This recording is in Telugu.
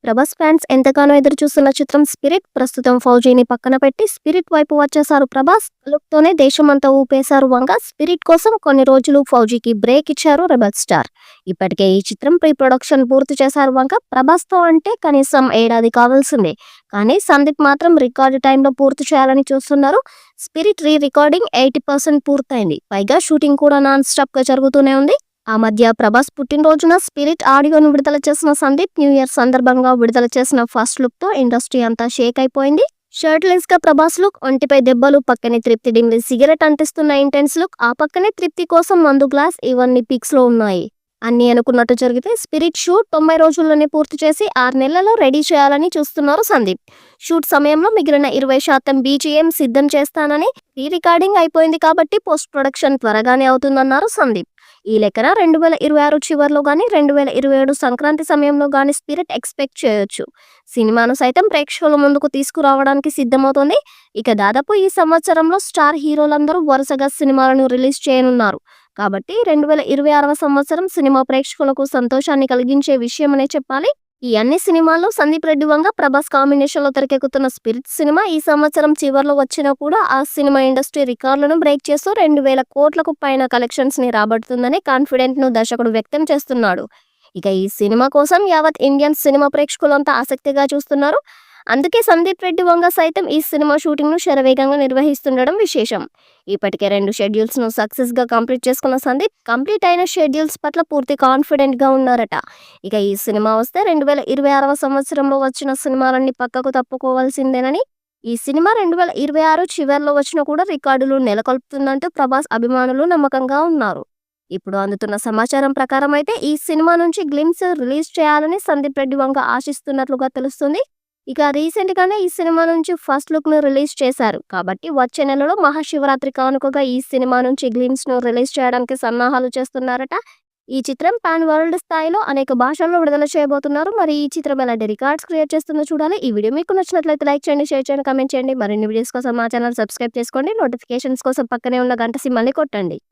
ప్రభాస్ ఫ్యాన్స్ ఎంతగానో ఎదురు చూస్తున్న చిత్రం స్పిరిట్ ప్రస్తుతం ఫౌజీని పక్కన పెట్టి స్పిరిట్ వైపు వచ్చేశారు ప్రభాస్. లుక్ తోనే దేశమంతా ఊపేశారు వంగ. స్పిరిట్ కోసం కొన్ని రోజులు ఫౌజీకి బ్రేక్ ఇచ్చారు రెబల్ స్టార్. ఇప్పటికే ఈ చిత్రం ప్రీ ప్రొడక్షన్ పూర్తి చేశారు వంగ. ప్రభాస్ తో అంటే కనీసం ఏడాది కావాల్సిందే. కానీ సందీప్ మాత్రం రికార్డు టైంలో పూర్తి చేయాలని చూస్తున్నారు. స్పిరిట్ రీ రికార్డింగ్ 80% పూర్తయింది. పైగా షూటింగ్ కూడా నాన్ స్టాప్ గా జరుగుతూనే ఉంది. ఆ మధ్య ప్రభాస్ పుట్టినరోజున స్పిరిట్ ఆడియోను విడుదల చేసిన సందీప్ న్యూ ఇయర్ సందర్భంగా విడుదల చేసిన ఫస్ట్ లుక్ తో ఇండస్ట్రీ అంతా షేక్ అయిపోయింది. షర్ట్లెస్ గా ప్రభాస్ లుక్, ఒంటిపై దెబ్బలు, పక్కనే తృప్తి డిమ్లీ సిగరెట్ అంటిస్తున్న ఇంటెన్స్ లుక్, ఆ పక్కనే తృప్తి కోసం మందు గ్లాస్, ఇవన్నీ పిక్స్ లో ఉన్నాయి. అన్ని అనుకున్నట్టు జరిగితే స్పిరిట్ షూట్ 90 రోజుల్లోనే పూర్తి చేసి 6 నెలల్లో రెడీ చేయాలని చూస్తున్నారు సందీప్. షూట్ సమయంలో మిగిలిన 20% బీజీఎం సిద్ధం చేస్తానని, రీ రికార్డింగ్ అయిపోయింది కాబట్టి పోస్ట్ ప్రొడక్షన్ త్వరగానే అవుతుందన్నారు సందీప్. ఈ లెక్కన 2026 చివర్లో గానీ 2027 సంక్రాంతి సమయంలో గానీ స్పిరిట్ ఎక్స్పెక్ట్ చేయొచ్చు. సినిమాను సైతం ప్రేక్షకుల ముందుకు తీసుకురావడానికి సిద్ధమవుతోంది. ఇక దాదాపు ఈ సంవత్సరంలో స్టార్ హీరోలందరూ వరుసగా సినిమాలను రిలీజ్ చేయనున్నారు. కాబట్టి 2026వ సంవత్సరం సినిమా ప్రేక్షకులకు సంతోషాన్ని కలిగించే విషయమనే చెప్పాలి. ఈ అన్ని సినిమాల్లో సందీప్ రెడ్డి వంగ ప్రభాస్ కాంబినేషన్ లో తెరకెక్కుతున్న స్పిరిట్ సినిమా ఈ సంవత్సరం చివర్లో వచ్చినా కూడా ఆ సినిమా ఇండస్ట్రీ రికార్డులను బ్రేక్ చేస్తూ 2000 కోట్లకు పైన కలెక్షన్స్ ని రాబడుతుందని కాన్ఫిడెంట్ ను దర్శకుడు వ్యక్తం చేస్తున్నాడు. ఇక ఈ సినిమా కోసం యావత్ ఇండియన్ సినిమా ప్రేక్షకులంతా ఆసక్తిగా చూస్తున్నారు. అందుకే సందీప్ రెడ్డి వంగ సైతం ఈ సినిమా షూటింగ్ ను శరవేగంగా నిర్వహిస్తుండడం విశేషం. ఇప్పటికే 2 షెడ్యూల్స్ ను సక్సెస్ గా కంప్లీట్ చేసుకున్న సందీప్ కంప్లీట్ అయిన షెడ్యూల్స్ పట్ల పూర్తి కాన్ఫిడెంట్ గా ఉన్నారట. ఇక ఈ సినిమా వస్తే 2026వ సంవత్సరంలో వచ్చిన సినిమాలన్నీ పక్కకు తప్పుకోవాల్సిందేనని, ఈ సినిమా 2026 చివర్లో వచ్చినా కూడా రికార్డులు నెలకొల్పుతుందంటూ ప్రభాస్ అభిమానులు నమ్మకంగా ఉన్నారు. ఇప్పుడు అందుతున్న సమాచారం ప్రకారం అయితే ఈ సినిమా నుంచి గ్లిమ్స్ రిలీజ్ చేయాలని సందీప్ రెడ్డి వంగ ఆశిస్తున్నట్లుగా తెలుస్తుంది. ఇక రీసెంట్ గానే ఈ సినిమా నుంచి ఫస్ట్ లుక్ ను రిలీజ్ చేశారు. కాబట్టి వచ్చే నెలలో మహాశివరాత్రి కానుకగా ఈ సినిమా నుంచి గ్లిమ్స్ ను రిలీజ్ చేయడానికి సన్నాహాలు చేస్తున్నారట. ఈ చిత్రం పాన్ వరల్డ్ స్థాయిలో అనేక భాషల్లో విడుదల చేయబోతున్నారు. మరి ఈ చిత్రం ఎలాంటి రికార్డ్స్ క్రియేట్ చేస్తుందో చూడాలి. ఈ వీడియో మీకు నచ్చినట్లయితే లైక్ చేయండి, షేర్ చేయండి, కామెంట్ చేయండి. మరిన్ని వీడియోస్ కోసం మా ఛానల్ సబ్స్క్రైబ్ చేసుకోండి. నోటిఫికేషన్స్ కోసం పక్కనే ఉన్న గంట సింబల్ని కొట్టండి.